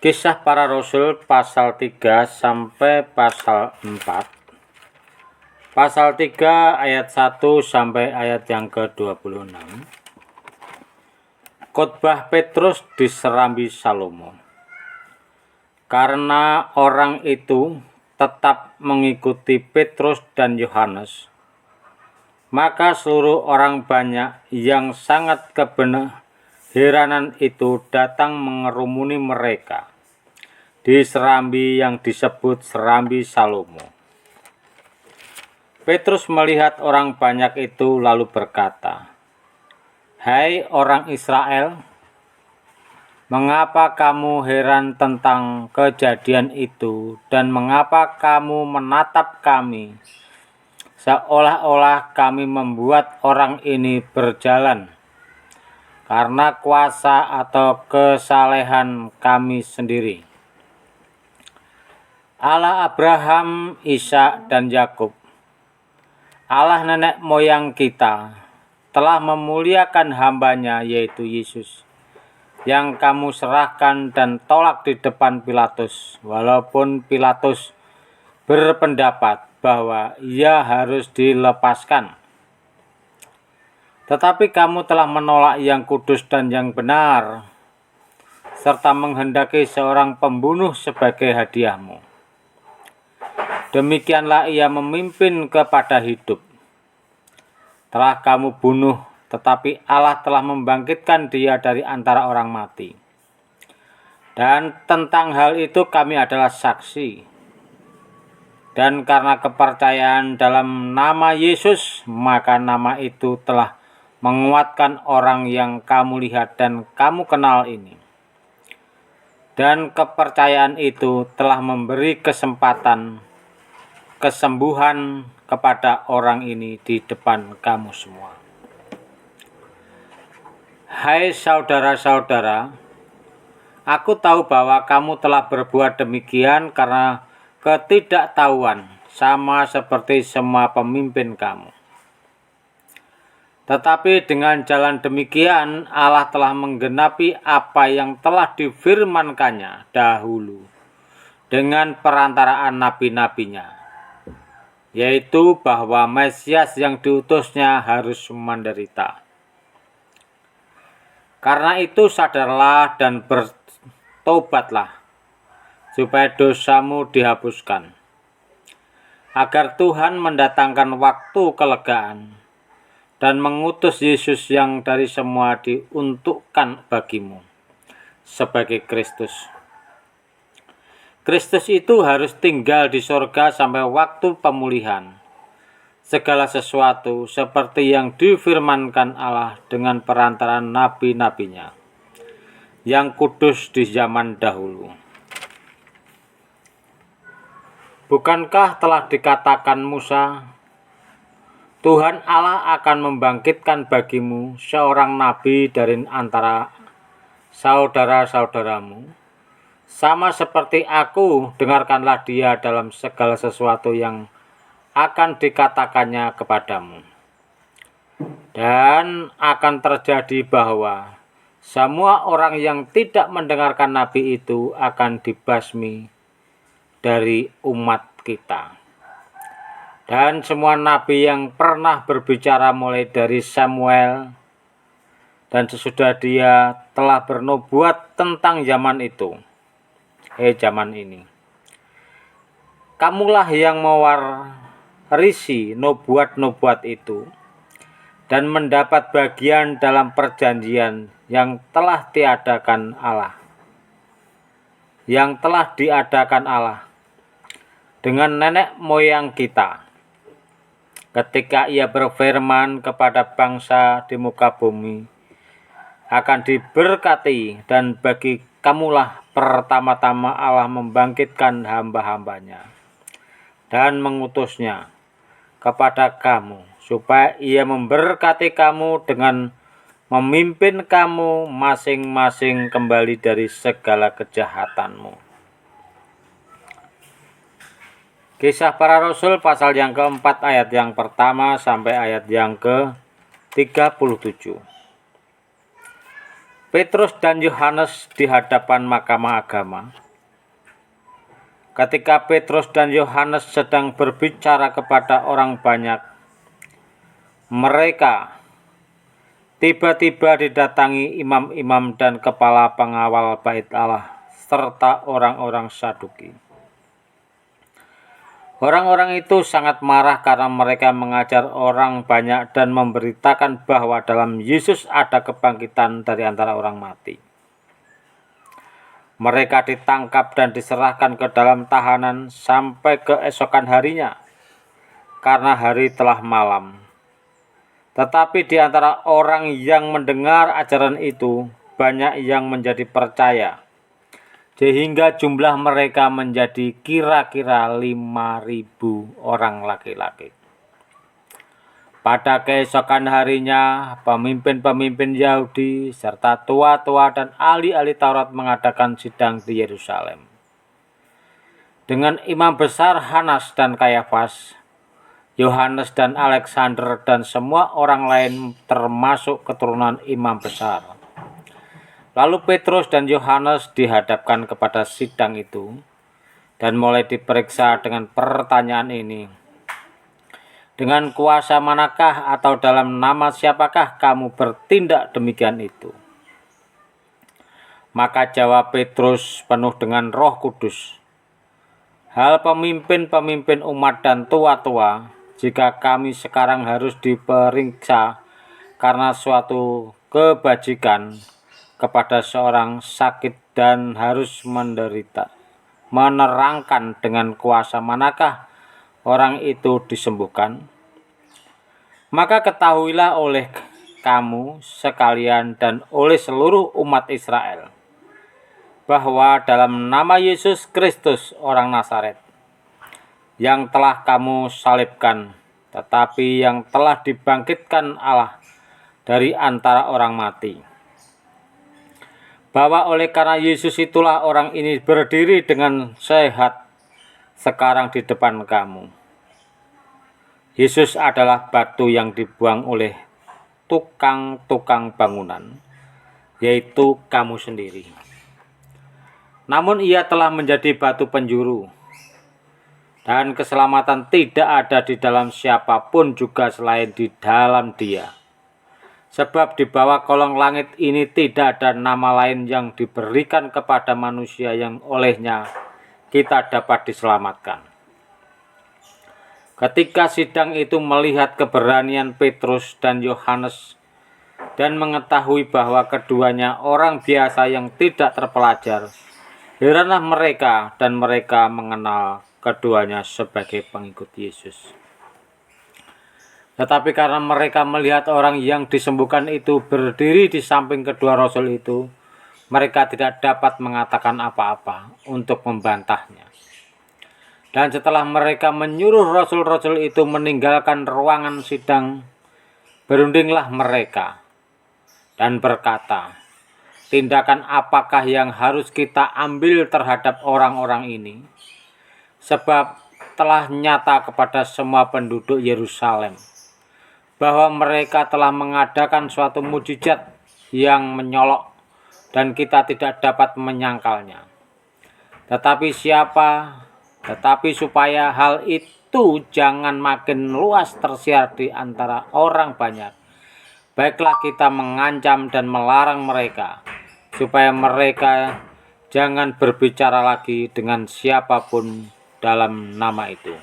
Kisah Para Rasul pasal 3 sampai pasal 4. Pasal 3 ayat 1 sampai ayat yang ke-26. Khotbah Petrus di Serambi Salomo. Karena orang itu tetap mengikuti Petrus dan Yohanes, maka seluruh orang banyak yang sangat keheranan itu datang mengerumuni mereka di serambi yang disebut Serambi Salomo. Petrus melihat orang banyak itu lalu berkata, "Hai orang Israel, mengapa kamu heran tentang kejadian itu dan mengapa kamu menatap kami seolah-olah kami membuat orang ini berjalan karena kuasa atau kesalehan kami sendiri? Allah Abraham, Ishak, dan Yakub, Allah nenek moyang kita, telah memuliakan hamba-Nya yaitu Yesus, yang kamu serahkan dan tolak di depan Pilatus, walaupun Pilatus berpendapat bahwa ia harus dilepaskan. Tetapi kamu telah menolak yang kudus dan yang benar, serta menghendaki seorang pembunuh sebagai hadiahmu. Demikianlah ia memimpin kepada hidup. Telah kamu bunuh, tetapi Allah telah membangkitkan dia dari antara orang mati. Dan tentang hal itu kami adalah saksi. Dan karena kepercayaan dalam nama Yesus, maka nama itu telah menguatkan orang yang kamu lihat dan kamu kenal ini. Dan kepercayaan itu telah memberi kesembuhan kepada orang ini di depan kamu semua. Hai saudara-saudara, aku tahu bahwa kamu telah berbuat demikian karena ketidaktahuan, sama seperti semua pemimpin kamu. Tetapi dengan jalan demikian Allah telah menggenapi apa yang telah difirmankannya dahulu dengan perantaraan nabi-nabinya, yaitu bahwa Mesias yang diutusnya harus menderita. Karena itu sadarlah dan bertobatlah, supaya dosamu dihapuskan, agar Tuhan mendatangkan waktu kelegaan dan mengutus Yesus yang dari semua diuntukkan bagimu sebagai Kristus. Kristus itu harus tinggal di sorga sampai waktu pemulihan segala sesuatu seperti yang difirmankan Allah dengan perantaraan nabi-nabinya yang kudus di zaman dahulu. Bukankah telah dikatakan Musa, Tuhan Allah akan membangkitkan bagimu seorang nabi dari antara saudara-saudaramu, sama seperti aku, dengarkanlah dia dalam segala sesuatu yang akan dikatakannya kepadamu. Dan akan terjadi bahwa semua orang yang tidak mendengarkan nabi itu akan dibasmi dari umat kita. Dan semua nabi yang pernah berbicara mulai dari Samuel dan sesudah dia telah bernubuat tentang zaman itu, zaman ini. Kamulah yang mewarisi nubuat-nubuat itu dan mendapat bagian dalam perjanjian yang telah diadakan Allah. Dengan nenek moyang kita, ketika ia berfirman kepada bangsa di muka bumi, akan diberkati, dan bagi kamulah pertama-tama Allah membangkitkan hamba-hambanya dan mengutusnya kepada kamu, supaya ia memberkati kamu dengan memimpin kamu masing-masing kembali dari segala kejahatanmu. Kisah Para Rasul pasal yang keempat ayat yang pertama sampai ayat yang ke-37. Petrus dan Yohanes di hadapan mahkamah agama. Ketika Petrus dan Yohanes sedang berbicara kepada orang banyak, mereka tiba-tiba didatangi imam-imam dan kepala pengawal bait Allah serta orang-orang Saduki. Orang-orang itu sangat marah karena mereka mengajar orang banyak dan memberitakan bahwa dalam Yesus ada kebangkitan dari antara orang mati. Mereka ditangkap dan diserahkan ke dalam tahanan sampai keesokan harinya, karena hari telah malam. Tetapi di antara orang yang mendengar ajaran itu, banyak yang menjadi percaya, sehingga jumlah mereka menjadi kira-kira 5.000 orang laki-laki. Pada keesokan harinya, pemimpin-pemimpin Yahudi serta tua-tua dan ahli-ahli Taurat mengadakan sidang di Yerusalem. Dengan imam besar Hanas dan Kayafas, Yohanes dan Alexander dan semua orang lain termasuk keturunan imam besar. Lalu Petrus dan Yohanes dihadapkan kepada sidang itu dan mulai diperiksa dengan pertanyaan ini. Dengan kuasa manakah atau dalam nama siapakah kamu bertindak demikian itu? Maka jawab Petrus penuh dengan Roh Kudus, hal pemimpin-pemimpin umat dan tua-tua, jika kami sekarang harus diperiksa karena suatu kebajikan kepada seorang sakit dan harus menderita, menerangkan dengan kuasa manakah orang itu disembuhkan, maka ketahuilah oleh kamu sekalian dan oleh seluruh umat Israel bahwa dalam nama Yesus Kristus orang Nazaret yang telah kamu salibkan, tetapi yang telah dibangkitkan Allah dari antara orang mati, bahwa oleh karena Yesus itulah orang ini berdiri dengan sehat sekarang di depan kamu. Yesus adalah batu yang dibuang oleh tukang-tukang bangunan, yaitu kamu sendiri. Namun ia telah menjadi batu penjuru, dan keselamatan tidak ada di dalam siapapun juga selain di dalam Dia. Sebab di bawah kolong langit ini tidak ada nama lain yang diberikan kepada manusia yang olehnya kita dapat diselamatkan. Ketika sidang itu melihat keberanian Petrus dan Yohanes dan mengetahui bahwa keduanya orang biasa yang tidak terpelajar, heranlah mereka dan mereka mengenal keduanya sebagai pengikut Yesus. Tetapi karena mereka melihat orang yang disembuhkan itu berdiri di samping kedua rasul itu, mereka tidak dapat mengatakan apa-apa untuk membantahnya. Dan setelah mereka menyuruh rasul-rasul itu meninggalkan ruangan sidang, berundinglah mereka dan berkata, tindakan apakah yang harus kita ambil terhadap orang-orang ini? Sebab telah nyata kepada semua penduduk Yerusalem bahwa mereka telah mengadakan suatu mujizat yang menyolok dan kita tidak dapat menyangkalnya. Tetapi supaya hal itu jangan makin luas tersiar di antara orang banyak, baiklah kita mengancam dan melarang mereka, supaya mereka jangan berbicara lagi dengan siapapun dalam nama itu.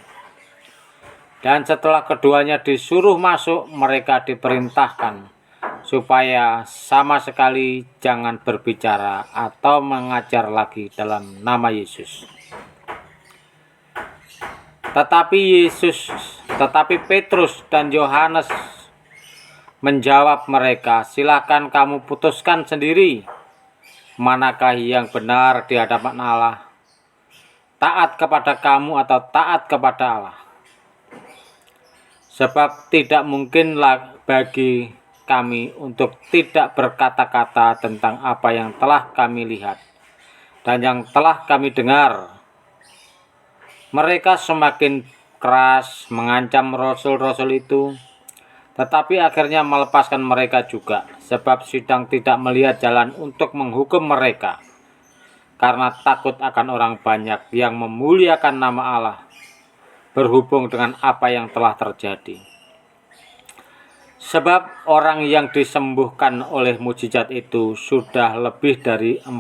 Dan setelah keduanya disuruh masuk, mereka diperintahkan supaya sama sekali jangan berbicara atau mengajar lagi dalam nama Yesus. Tetapi Petrus dan Yohanes menjawab mereka, silakan kamu putuskan sendiri manakah yang benar di hadapan Allah, taat kepada kamu atau taat kepada Allah. Sebab tidak mungkinlah bagi kami untuk tidak berkata-kata tentang apa yang telah kami lihat dan yang telah kami dengar. Mereka semakin keras mengancam rasul-rasul itu, tetapi akhirnya melepaskan mereka juga, sebab sidang tidak melihat jalan untuk menghukum mereka, karena takut akan orang banyak yang memuliakan nama Allah berhubung dengan apa yang telah terjadi. Sebab orang yang disembuhkan oleh mujizat itu sudah lebih dari 40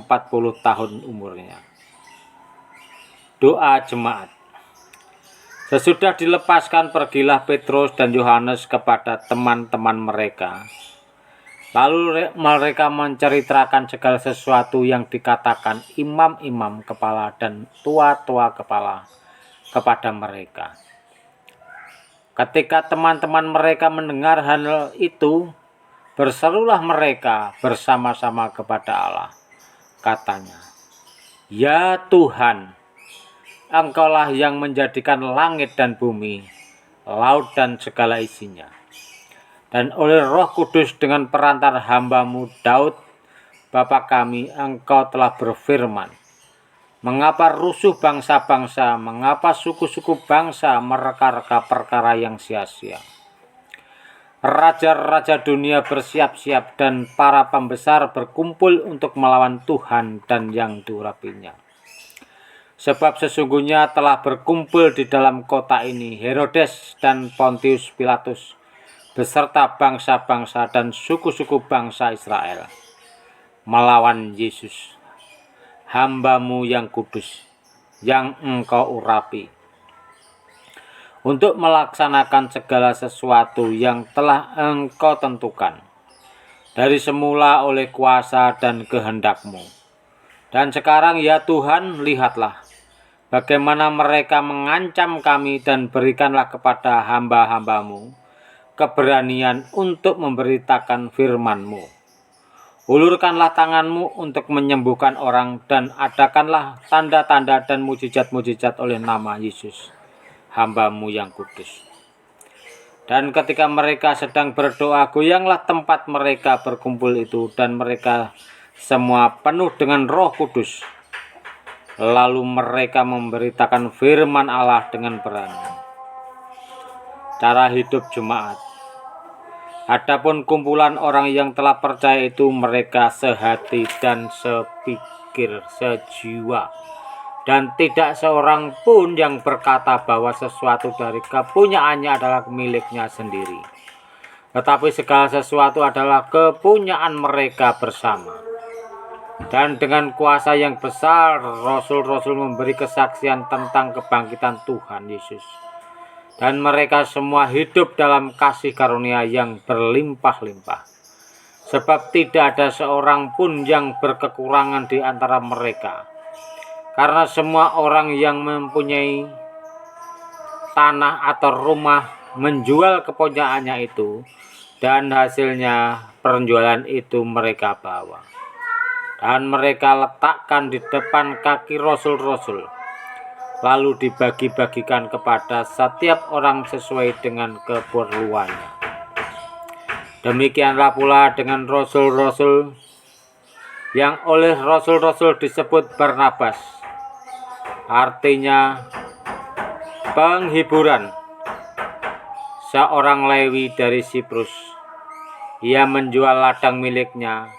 tahun umurnya. Doa jemaat. Sesudah dilepaskan, pergilah Petrus dan Yohanes kepada teman-teman mereka. Lalu mereka menceritakan segala sesuatu yang dikatakan imam-imam kepala dan tua-tua kepala kepada mereka. Ketika teman-teman mereka mendengar hal itu, berserulah mereka bersama-sama kepada Allah. Katanya, "Ya Tuhan, Engkaulah yang menjadikan langit dan bumi, laut dan segala isinya. Dan oleh Roh Kudus dengan perantar hamba-Mu Daud, Bapa kami, Engkau telah berfirman, mengapa rusuh bangsa-bangsa, mengapa suku-suku bangsa mereka-reka perkara yang sia-sia. Raja-raja dunia bersiap-siap dan para pembesar berkumpul untuk melawan Tuhan dan yang diurapinya. Sebab sesungguhnya telah berkumpul di dalam kota ini Herodes dan Pontius Pilatus beserta bangsa-bangsa dan suku-suku bangsa Israel melawan Yesus, hamba-Mu yang kudus, yang Engkau urapi, untuk melaksanakan segala sesuatu yang telah Engkau tentukan dari semula oleh kuasa dan kehendak-Mu. Dan sekarang ya Tuhan, lihatlah bagaimana mereka mengancam kami, dan berikanlah kepada hamba-hamba-Mu keberanian untuk memberitakan firman-Mu. Ulurkanlah tangan-Mu untuk menyembuhkan orang, dan adakanlah tanda-tanda dan mujizat-mujizat oleh nama Yesus, hamba-Mu yang kudus." Dan ketika mereka sedang berdoa, goyanglah tempat mereka berkumpul itu, dan mereka semua penuh dengan Roh Kudus. Lalu mereka memberitakan firman Allah dengan berani. Cara hidup jemaat. Adapun kumpulan orang yang telah percaya itu, mereka sehati dan sepikir, sejiwa, dan tidak seorang pun yang berkata bahwa sesuatu dari kepunyaannya adalah miliknya sendiri, tetapi segala sesuatu adalah kepunyaan mereka bersama. Dan dengan kuasa yang besar, rasul-rasul memberi kesaksian tentang kebangkitan Tuhan Yesus. Dan mereka semua hidup dalam kasih karunia yang berlimpah-limpah. Sebab tidak ada seorang pun yang berkekurangan di antara mereka. Karena semua orang yang mempunyai tanah atau rumah menjual kepunyaannya itu, dan hasilnya penjualan itu mereka bawa. Dan mereka letakkan di depan kaki rasul-rasul, lalu dibagi-bagikan kepada setiap orang sesuai dengan keperluannya. Demikianlah pula dengan rasul-rasul, yang oleh rasul-rasul disebut Barnabas, artinya penghiburan, seorang Lewi dari Siprus. Ia menjual ladang miliknya,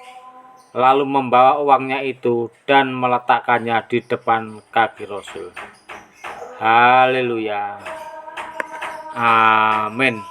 lalu membawa uangnya itu dan meletakkannya di depan kaki rasul. Haleluya. Amin.